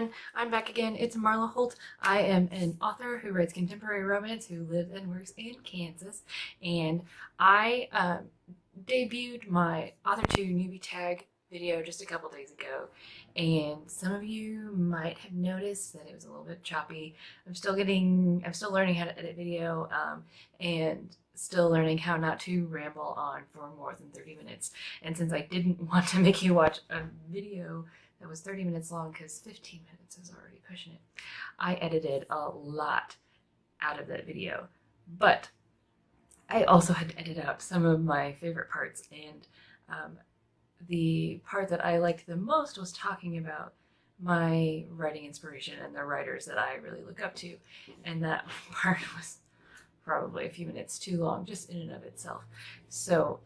everyone, I'm back again. It's Marla Holt. I am an author who writes contemporary romance who lives and works in Kansas, and I debuted my Author Tube Newbie Tag video just a couple days ago, and some of you might have noticed that it was a little bit choppy. I'm still learning how to edit video, and still learning how not to ramble on for more than 30 minutes. And since I didn't want to make you watch a video that was 30 minutes long because 15 minutes is already pushing it, I edited a lot out of that video. But I also had to edit out some of my favorite parts, and the part that I liked the most was talking about my writing inspiration and the writers that I really look up to, and that part was probably a few minutes too long just in and of itself. So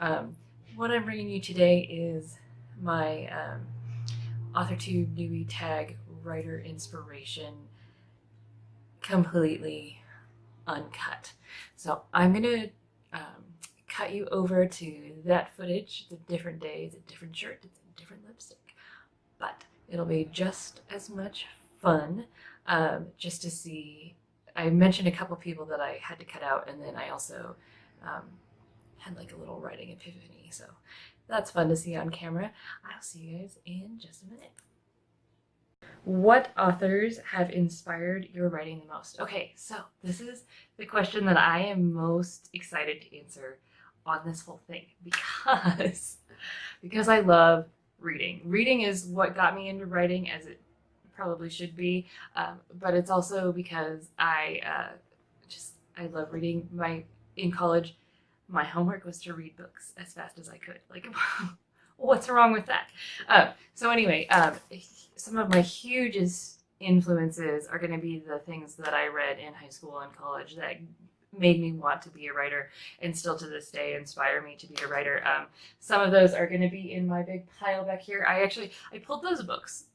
what I'm bringing you today is my Author Tube Newbie Tag writer inspiration, completely uncut. So I'm gonna cut you over to that footage, the different days, a different shirt, a different lipstick, but it'll be just as much fun just to see. I mentioned a couple people that I had to cut out, and then I also had like a little writing epiphany, so that's fun to see on camera. I'll see you guys in just a minute. What authors have inspired your writing the most? Okay, so this is the question that I am most excited to answer on this whole thing, because I love reading. Reading is what got me into writing, as it probably should be, but it's also because I love reading. In college, my homework was to read books as fast as I could. Like, what's wrong with that? So anyway, some of my hugest influences are going to be the things that I read in high school and college that made me want to be a writer, and still to this day inspire me to be a writer. Some of those are going to be in my big pile back here. I pulled those books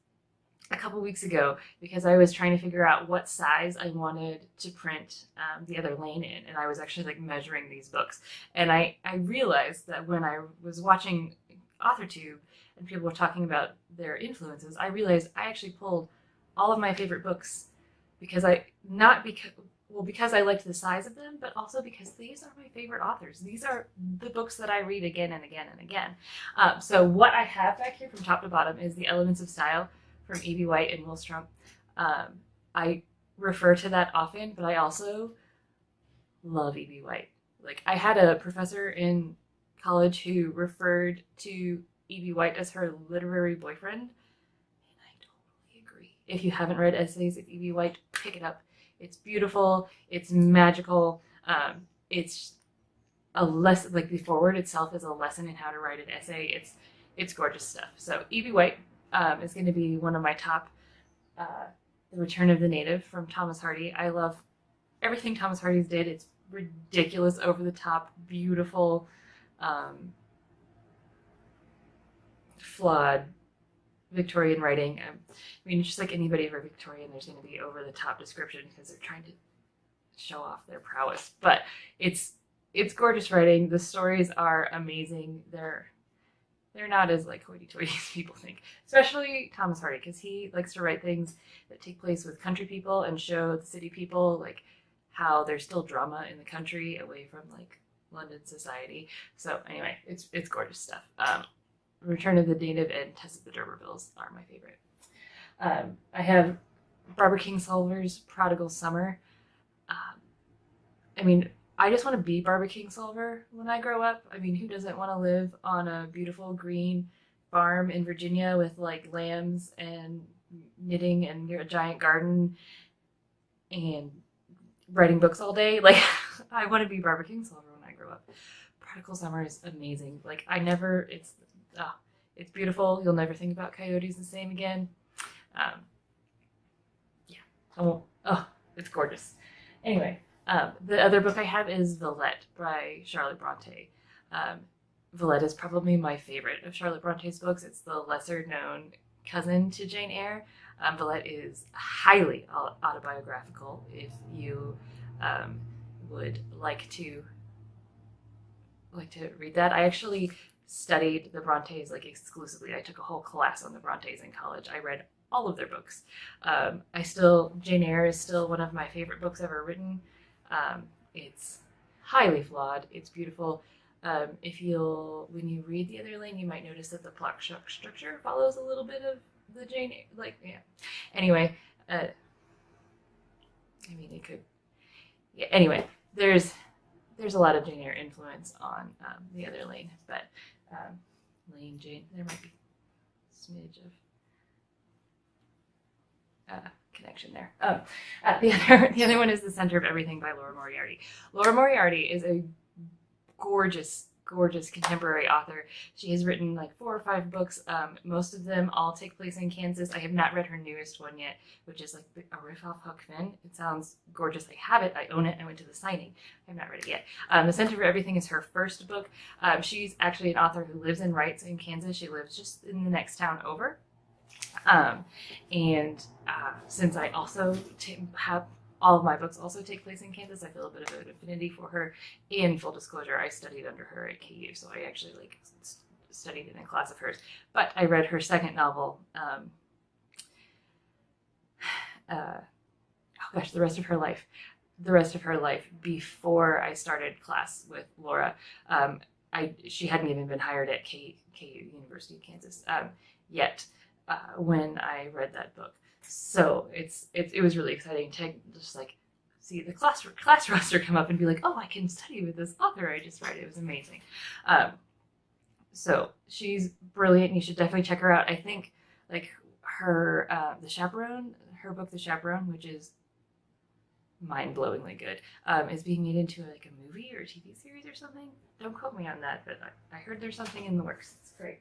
a couple weeks ago because I was trying to figure out what size I wanted to print the other lane in, and I was actually like measuring these books, and I realized that when I was watching AuthorTube and people were talking about their influences, I realized I actually pulled all of my favorite books because I liked the size of them, but also because these are my favorite authors. These are the books that I read again and again and again. So what I have back here from top to bottom is The Elements of Style from E.B. White and Will Strunk. I refer to that often, but I also love E.B. White. Like, I had a professor in college who referred to E.B. White as her literary boyfriend, and I totally agree. If you haven't read essays of E.B. White, pick it up. It's beautiful. It's magical. It's a lesson. Like, the foreword itself is a lesson in how to write an essay. It's gorgeous stuff. So E.B. White is going to be one of my top. The Return of the Native from Thomas Hardy. I love everything Thomas Hardy's did. It's ridiculous, over the top, beautiful, flawed Victorian writing. I mean, just like anybody ever Victorian, there's going to be over the top description because they're trying to show off their prowess. But it's gorgeous writing. The stories are amazing. They're not as like hoity-toity as people think, especially Thomas Hardy, because he likes to write things that take place with country people and show the city people like how there's still drama in the country away from like London society. So anyway, it's gorgeous stuff. Return of the Native and Tess of the D'Urbervilles are my favorite. I have Barbara Kingsolver's Prodigal Summer. I mean, I just want to be Barbara Kingsolver when I grow up. I mean, who doesn't want to live on a beautiful green farm in Virginia with like lambs and knitting and a giant garden and writing books all day? Like, I want to be Barbara Kingsolver when I grow up. Prodigal Summer is amazing. Like, it's beautiful. You'll never think about coyotes the same again. It's gorgeous. Anyway, the other book I have is Villette by Charlotte Bronte. Villette is probably my favorite of Charlotte Bronte's books. It's the lesser known cousin to Jane Eyre. Villette is highly autobiographical if you would like to read that. I actually studied the Brontes like exclusively. I took a whole class on the Brontes in college. I read all of their books. Jane Eyre is still one of my favorite books ever written. It's highly flawed. It's beautiful. When you read The Other Lane, you might notice that the plot structure follows a little bit of the Jane, Anyway, it could. Yeah. Anyway, there's a lot of Jane Eyre influence on The Other Lane, but Jane, there might be a smidge of connection there. The other one is The Center of Everything by Laura Moriarty. Laura Moriarty is a gorgeous contemporary author. She has written like 4 or 5 books. Most of them all take place in Kansas. I have not read her newest one yet, which is like a riff off Huck Finn. It sounds gorgeous. I have it. I own it. I went to the signing. I have not read it yet. The Center for Everything is her first book. She's actually an author who lives and writes in Kansas. She lives just in the next town over. Since I also have all of my books also take place in Kansas, I feel a bit of an affinity for her. In full disclosure, I studied under her at KU, so I actually studied in a class of hers. But I read her second novel, The Rest of Her Life, before I started class with Laura. She hadn't even been hired at KU, University of Kansas, yet when I read that book. So it was really exciting to just like see the class roster come up and be like, oh, I can study with this author I just read. It was amazing. So she's brilliant. You should definitely check her out. I think like her her book The Chaperone, which is mind-blowingly good, is being made into like a movie or a TV series or something. Don't quote me on that, but I heard there's something in the works. It's great.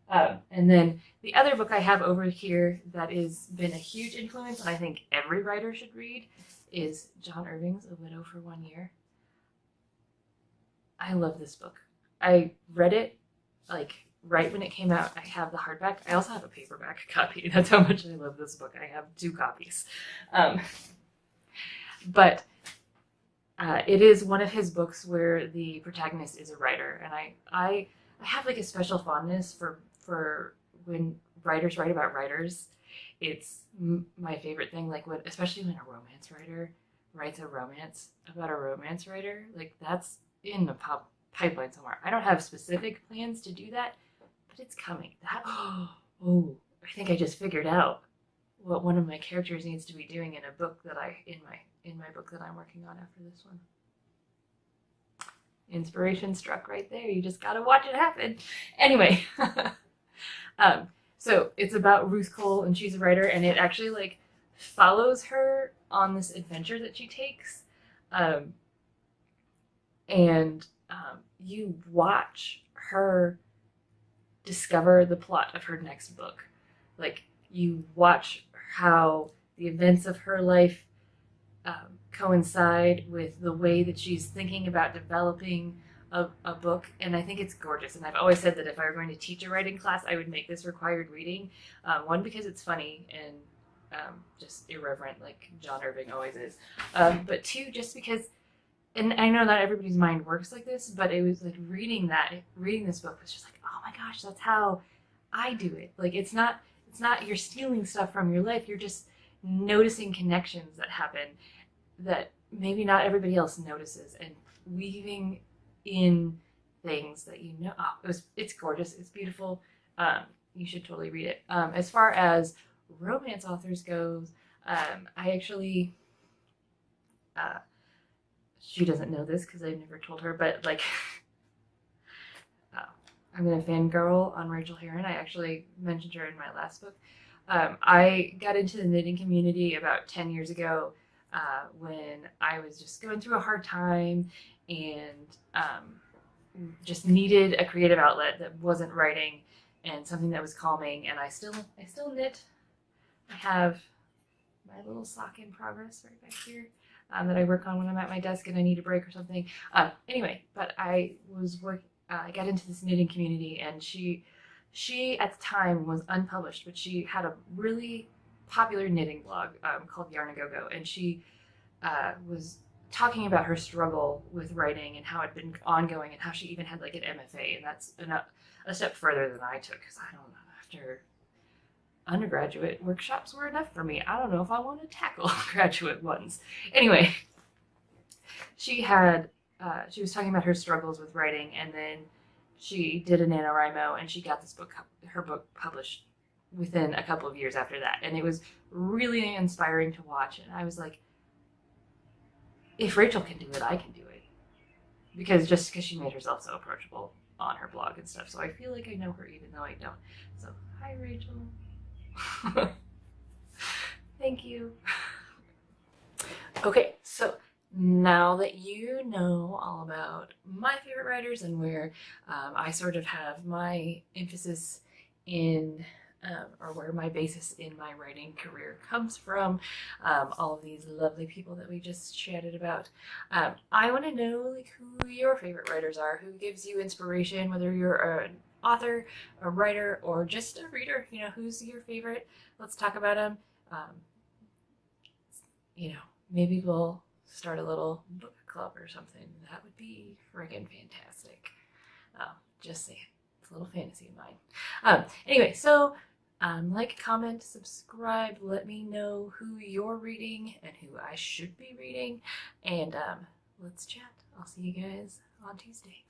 And then the other book I have over here that has been a huge influence, and I think every writer should read, is John Irving's A Widow for 1 Year. I love this book. I read it like right when it came out. I have the hardback. I also have a paperback copy. That's how much I love this book. I have 2 copies. But it is one of his books where the protagonist is a writer, and I have like a special fondness for when writers write about writers. It's my favorite thing, like especially when a romance writer writes a romance about a romance writer. Like that's in the pipeline somewhere. I don't have specific plans to do that, but it's coming. I think I just figured out what one of my characters needs to be doing in a book that in my book that I'm working on after this one. Inspiration struck right there. You just gotta watch it happen. Anyway, so it's about Ruth Cole, and she's a writer, and it actually like follows her on this adventure that she takes, and you watch her discover the plot of her next book. Like you watch how the events of her life coincide with the way that she's thinking about developing a book, and I think it's gorgeous. And I've always said that if I were going to teach a writing class, I would make this required reading. One, because it's funny and just irreverent, like John Irving always is. But 2, just because, and I know not everybody's mind works like this, but it was like reading this book was just like, oh my gosh, that's how I do it. Like it's not you're stealing stuff from your life. You're just noticing connections that happen that maybe not everybody else notices, and weaving in things that it's gorgeous, it's beautiful. You should totally read it. As far as romance authors goes, I actually she doesn't know this because I've never told her, but like I'm gonna fangirl on Rachael Herron. I actually mentioned her in my last book. I got into the knitting community about 10 years ago when I was just going through a hard time and just needed a creative outlet that wasn't writing and something that was calming. And I still knit. I have my little sock in progress right back here that I work on when I'm at my desk and I need a break or something. Anyway, but I got into this knitting community, and she at the time was unpublished, but she had a really popular knitting blog called Yarn A Go Go, and she was talking about her struggle with writing and how it had been ongoing, and how she even had like an MFA, and that's a step further than I took, because I don't know, after undergraduate workshops were enough for me. I don't know if I want to tackle graduate ones. Anyway, she was talking about her struggles with writing, and then she did a NaNoWriMo, and she got her book published within a couple of years after that. And it was really inspiring to watch. And I was like, if Rachel can do it, I can do it. Because she made herself so approachable on her blog and stuff. So I feel like I know her even though I don't. So hi, Rachel. Thank you. Okay, so now that you know all about my favorite writers and where I sort of have my emphasis in, or where my basis in my writing career comes from, all of these lovely people that we just chatted about, I want to know like who your favorite writers are, who gives you inspiration, whether you're an author, a writer, or just a reader. You know, who's your favorite? Let's talk about them. You know, maybe we'll start a little book club or something. That would be friggin' fantastic. Just saying. It's a little fantasy of mine. Anyway, so like, comment, subscribe. Let me know who you're reading and who I should be reading. And let's chat. I'll see you guys on Tuesday.